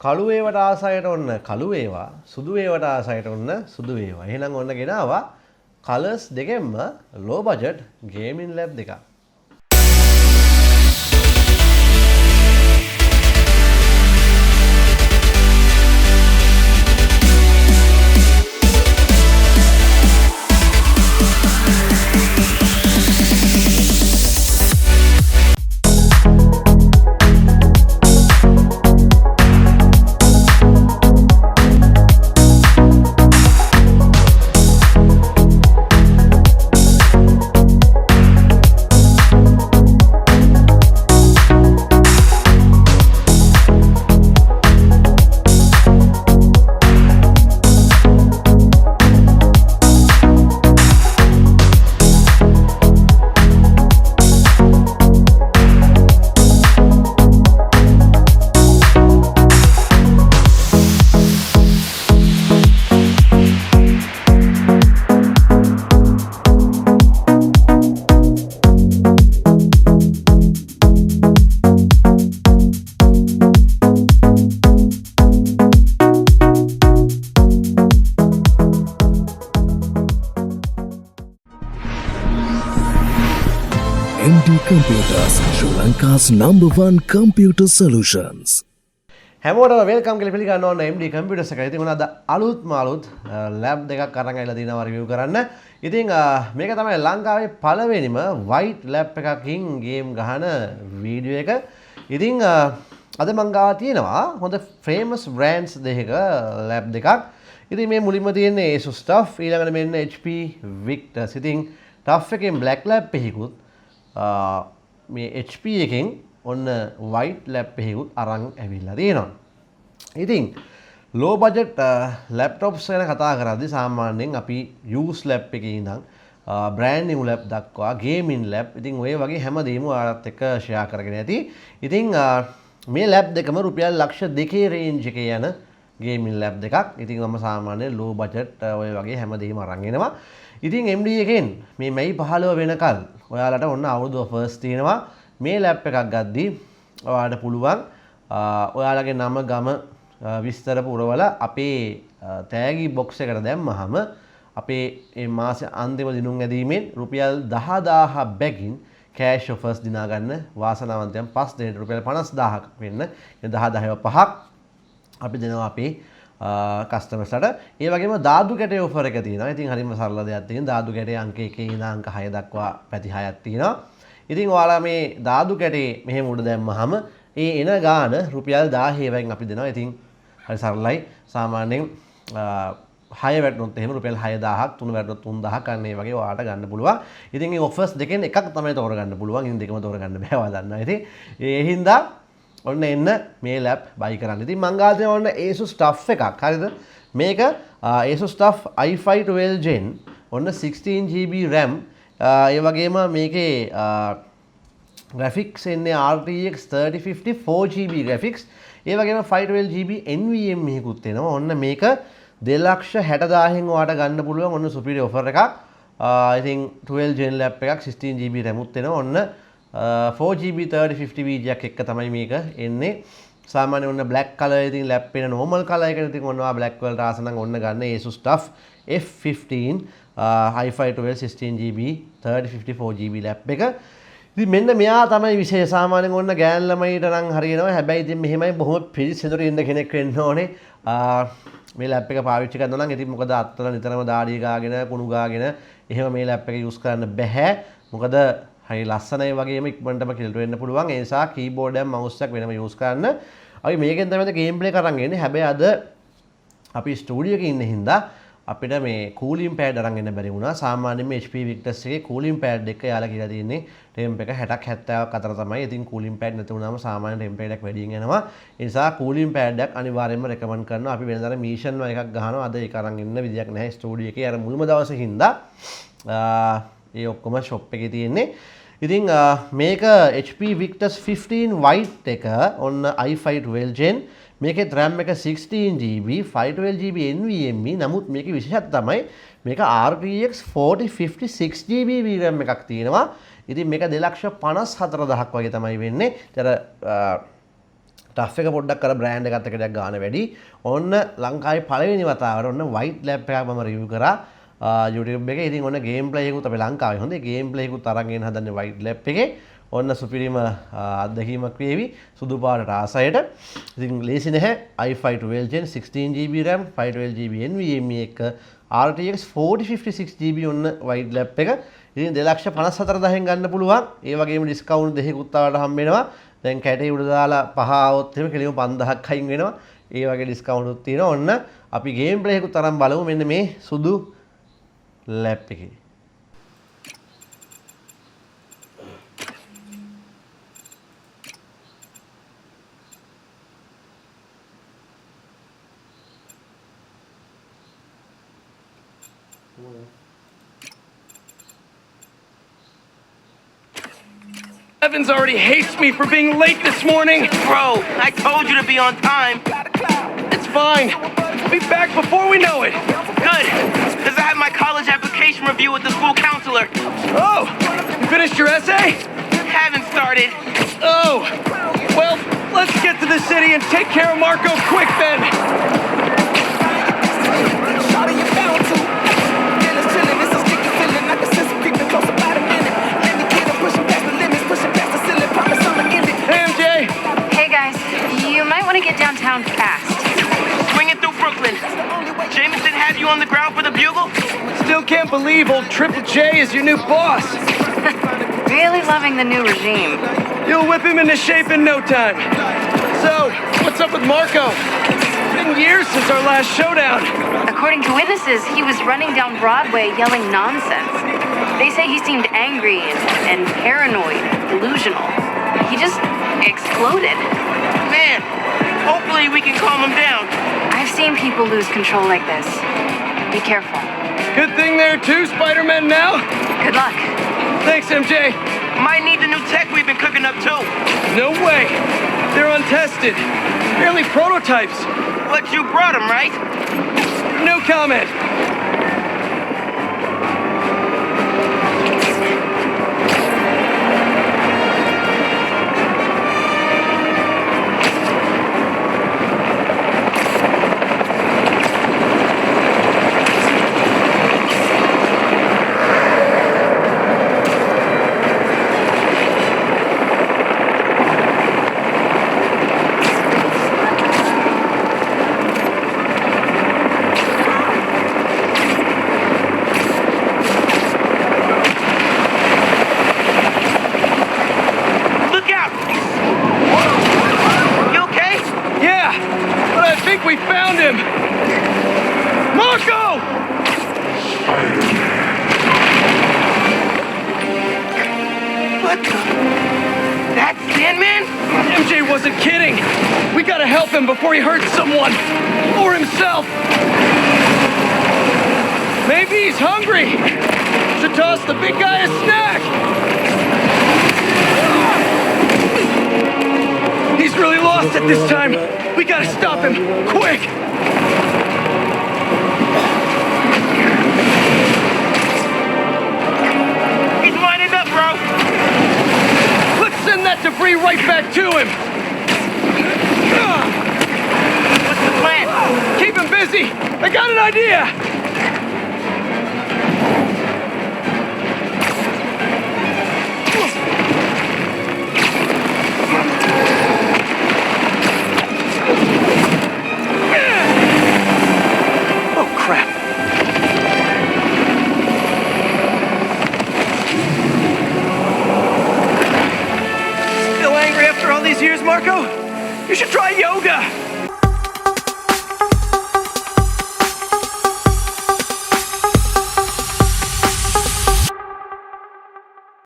කළු වේවට ආසයට ඔන්න කළු වේවා, සුදු වේවට ආසයට ඔන්න සුදු වේවා. එහෙනම් ඔන්න ගෙනාවා colours දෙකෙන්ම low budget gaming lab දෙකක්. MD Computers, Sri Lanka's #1 computer solutions. හැමෝටම වෙල්කම් කියලා පිළිගන්න ඕන MD Computers එක. ඉතින් මොනවාද අලුත්ම අලුත් ලැබ් දෙකක් අරන් ආවිලා දිනවා රිවිව් කරන්න. ඉතින් මේක තමයි ලංකාවේ පළවෙනිම white lab එකකින් ගේම් ගහන වීඩියෝ එක. ඉතින් අද මං ගාව තියෙනවා හොඳ famous brands දෙකක lab දෙකක්. ඉතින් මේ මුලින්ම තියෙන්නේ Asus TUF, ඊළඟට මෙන්න HP Victus. ඉතින් TUF එකෙන් black lab එකකුත් මේ HP එකෙන් ඔන්න white lab එකකුත් අරන් ඇවිල්ලා තියෙනවා. ඉතින් low budget laptops ගැන කතා කරද්දී සාමාන්‍යයෙන් අපි use lab එකේ ඉඳන් brand new lab දක්වා gaming lab ඉතින් ඔය වගේ හැමදේම ඔයාලත් එක්ක share කරගෙන ඇති. ඉතින් මේ lab දෙකම රුපියල් ලක්ෂ 2 range එකේ යන gaming lab දෙකක්. ඉතින් මම සාමාන්‍යයෙන් low budget ඔය වගේ හැමදේම අරන් එනවා. ඉතින් MD එකෙන් මේ මැයි 15 වෙනකල් ඔයාලට ඔන්න අවුරුදු offers තියෙනවා. මේ ලැප් එකක් ගද්දී ඔයාලට පුළුවන් ඔයාලගේ නම ගම විස්තර පුරවලා අපේ තෑගි බොක්ස් එකට දැම්මහම අපේ මේ මාසේ අන්තිම දිනුම් ඇදීමෙන් රුපියල් 10000 බැගින් කෑෂ් offers දිනා ගන්න වාසනාවන්තයන් 5 දෙනෙක් රුපියල් 50000ක් වෙන්න 10 5ක් අපි දෙනවා අපේ කස්ටමර්ස්ලට. ඒ වගේම දාදු කැටේ ඔෆර් එක තියෙනවා. ඉතින් හරිම සරල දෙයක් තියෙනවා. දාදු කැටේ අංක 1 ඉඳන් අංක 6 දක්වා පැති 6ක් තියෙනවා. ඉතින් ඔයාලා මේ දාදු කැටේ මෙහෙම උඩ දැම්මහම ඒ එන ගාන රුපියල් 10000න් අපි දෙනවා. ඉතින් හරි සරලයි. සාමාන්‍යයෙන් 6 වැටුනොත් එහෙම රුපියල් 6000ක් 3 වැටුනොත් 3000ක් අන්න ඒ වගේ ඔයාලට ගන්න පුළුවන්. ඉතින් මේ ඔෆර්ස් දෙකෙන් එකක් තමයි තෝරගන්න පුළුවන්. ඉතින් දෙකම තෝරගන්න බෑ ඔයා දන්නවා. ඉතින් ඒ හින්දා ඔන්න එන්න මේ ලැප් බයි කරන්න. ඉතින් මං ගාව තියෙන ඔන්න Asus TUF එකක්. හරිද? මේක Asus TUF i5 12 Gen ඔන්න 16GB RAM. ඒ වගේම මේකේ graphics එන්නේ RTX 3050 4GB graphics. ඒ වගේම 512GB NVMe එකකුත් එනවා. ඔන්න මේක 2,60,000න් ඔයාලට ගන්න පුළුවන් ඔන්න superior offer එකක්. ඉතින් 12 Gen lap එකක් 16GB RAM උත් එනවා. ඔන්න 4GB 3050 VGA එකක් තමයි මේක එන්නේ. සාමාන්‍ය ඔන්න black color ඉතින් lap එක normal color එකට ඉතින් ඔන්නවා black වලට ආස නම් ඔන්න ගන්න Asus TUF F15 i5 12 16GB 3050 4GB lap එක. ඉතින් මෙන්න මෙයා තමයි විශේෂ. සාමාන්‍යයෙන් ඔන්න ගෑන් ළමයිට නම් හරියනවා. හැබැයි ඉතින් මෙහෙමයි බොහොම පිළිසෙඳුර ඉන්න කෙනෙක් වෙන්න ඕනේ. මේ ලැප් එක පාවිච්චි කරනවා නම් ඉතින් මොකද අත්තල නිතරම දාඩිය ගාගෙන කුණු ගාගෙන එහෙම මේ ලැප් එක යූස් කරන්න බෑ. මොකද හරි ලස්සනයි වගේම ඉක්මනටම කිල්ට වෙන්න පුළුවන්. ඒ නිසා කීබෝඩ් එකක් මවුස් එකක් වෙනම යූස් කරන්න. අපි මේකෙන් තමයි ගේම් ප්ලේ කරන් එන්නේ. හැබැයි අද අපි ස්ටුඩියෝ එකේ ඉන්න හින්දා අපිට මේ කූලින් පෑඩ් අරන් එන්න බැරි වුණා. සාමාන්‍යයෙන් මේ HP Victus එකේ කූලින් පෑඩ් එක යාලා කියලා තියෙන්නේ ටෙම්ප් එක 60ක් 70ක් අතර තමයි. ඉතින් කූලින් පෑඩ් නැති වුණාම සාමාන්‍ය ටෙම්පරේචර් එකක් වැඩියෙන් යනවා. ඒ නිසා කූලින් පෑඩ් එකක් අනිවාර්යයෙන්ම රෙකමන්ඩ් කරනවා. අපි වෙනදාට මීෂන් එකක් ගහනවා. අද ඒක අරන් එන්න විදියක් නැහැ ස්ටුඩියෝ එකේ. අර මුල්ම දවසේ හින්දා ඒ ඔක්කොම ෂොප් එකේ තියෙන්නේ. ඉතින් මේක HP Victus 15 White එක ඔන්න i5 12 Gen මේකේ RAM එක 16GB 512GB NVMe. නමුත් මේකේ විශේෂත්වය තමයි මේක RTX 4050 6GB VRAM එකක් තියෙනවා. ඉතින් මේක 2,54,000ක් වගේ තමයි වෙන්නේ. ඒතර ටෆ් එක පොඩ්ඩක් අර බ්‍රෑන්ඩ් එකත් එක්ක ටිකක් ගාන වැඩි. ඔන්න ලංකාවේ පළවෙනි වතාවට ඔන්න වයිට් ලැප් එකක් මම රිවිව් කරා YouTube එකේ. ඉතින් ඔන්න ගේම් ප්ලේ එකකුත් අපේ ලංකාවේ හොඳේ ගේම් ප්ලේ එකකුත් අරන් එන්න හදන්නේ වයිට් ලැප් එකේ. ඔන්න සුපිරිම අත්දැකීමක් වේවි සුදු පාටට ආසයට. ඉතින් ලේසි නැහැ. i5 12 Gen 16GB RAM 512GB NVMe එක RTX 4056GB ඔන්න වයිට් ලැප් එක. ඉතින් 2,54,000න් ගන්න පුළුවන්. ඒ වගේම ඩිස්කවුන්ට් දෙකකුත් ආවට හම්බ වෙනවා. දැන් කැටේ උඩ දාලා 5 આવොත් එහෙම කෙලිම 5000ක් අයින් වෙනවා. ඒ වගේ ඩිස්කවුන්ට් උත් තියෙනවා. ඔන්න අපි ගේම් ප්ලේ එකකුත් අරන් බලමු මෙන්න මේ සුදු ලැප් එකේ. Evans already hates me for being late this morning. Bro, I told you to be on time. It's fine. I'll be back before we know it. Good, because I have my college application review with the school counselor. Oh, you finished your essay? Haven't started. Oh, well, let's get to the city and take care of Marco quick then. Hey, MJ. Hey guys, you might want to get downtown fast. Swinging through Brooklyn. Jameson had you on the ground for the bugle? Still can't believe old Triple J is your new boss. Really loving the new regime. You'll whip him into shape in no time. So, what's up with Marco? It's been years since our last showdown. According to witnesses, he was running down Broadway yelling nonsense. They say he seemed angry and paranoid, delusional. He just exploded. Man, hopefully we can calm him down. I've seen people lose control like this. Be careful. Good thing there are 2 Spider-Men now. Good luck. Thanks, MJ. Might need the new tech we've been cooking up too. No way. They're untested. Barely prototypes. But you brought him, right? No comment. Look out! You okay? Yeah, but I think we found him. Marco! What the? That Sandman? MJ wasn't kidding. We gotta help him before he hurts someone. Or himself. Maybe he's hungry. Should toss the big guy a snack. He's really lost at this time. We gotta stop him. Quick! He's winding up, bro. Let's send that debris right back to him. What's the plan? Keep him busy. I got an idea. Oh, crap. Still angry after all these years, Marco? You should try yoga.